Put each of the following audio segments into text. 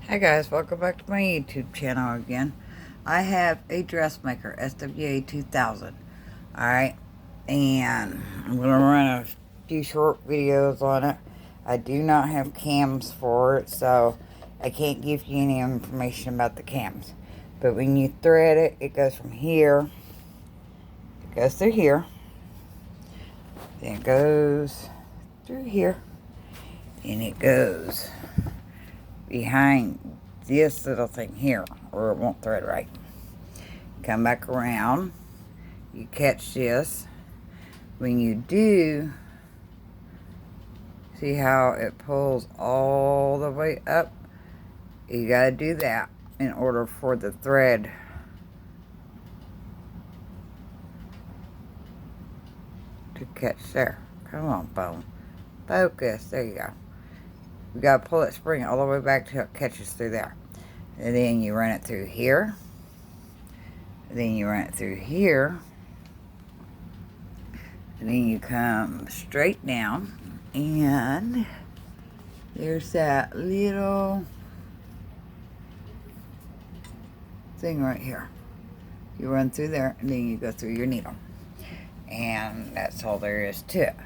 Hi guys, welcome back to my YouTube channel again. I have a Dressmaker SWA 2000. Alright, and I'm going to run a few short videos on it. I do not have cams for it, so I can't give you any information about the cams. But when you thread it, it goes from here, it goes through here, then it goes through here, and it goes behind this little thing here, or it won't thread right. Come back around, you catch this. When you do, see how it pulls all the way up? You gotta do that in order for the thread to catch there. Come on, bone. Focus. There you go. You gotta pull that spring all the way back till it catches through there. And then you run it through here. And then you run it through here. And then you come straight down. And there's that little thing right here. You run through there and then you go through your needle. And that's all there is to it.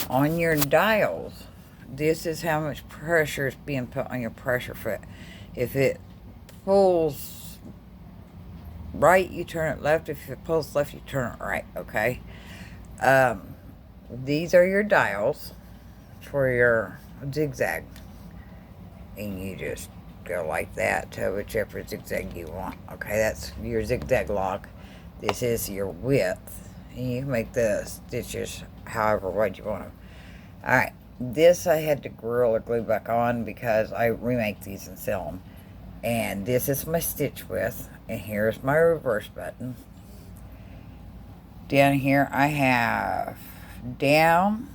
On your dials, this is how much pressure is being put on your pressure foot. If it pulls right, you turn it left. If it pulls left, you turn it right, okay? These are your dials for your zigzag. And you just go like that to whichever zigzag you want. Okay, that's your zigzag lock. This is your width. And you can make the stitches however wide you want them. Alright, this I had to Gorilla Glue back on because I remake these and sell them. And this is my stitch width. And here's my reverse button. Down here I have down,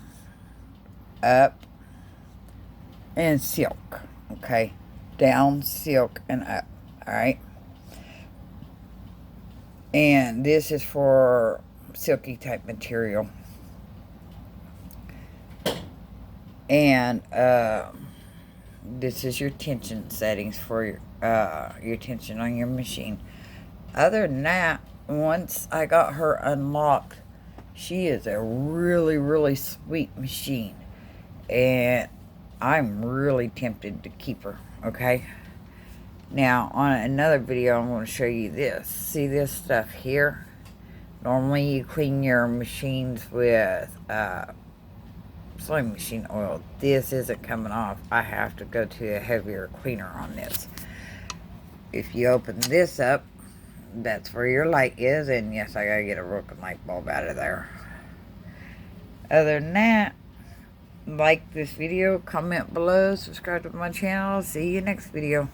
up, and silk. Okay, down, silk, and up. Alright. And this is for silky type material. And this is your tension settings for your tension on your machine. Other than that, once I got her unlocked, she is a really, really sweet machine. And I'm really tempted to keep her, okay? Now, on another video, I'm going to show you this. See this stuff here? Normally, you clean your machines with sewing machine oil. This isn't coming off. I have to go to a heavier cleaner on this. If you open this up, that's where your light is, and yes, I gotta get a broken light bulb out of there. Other than that, like this video, comment below, subscribe to my channel. See you next video.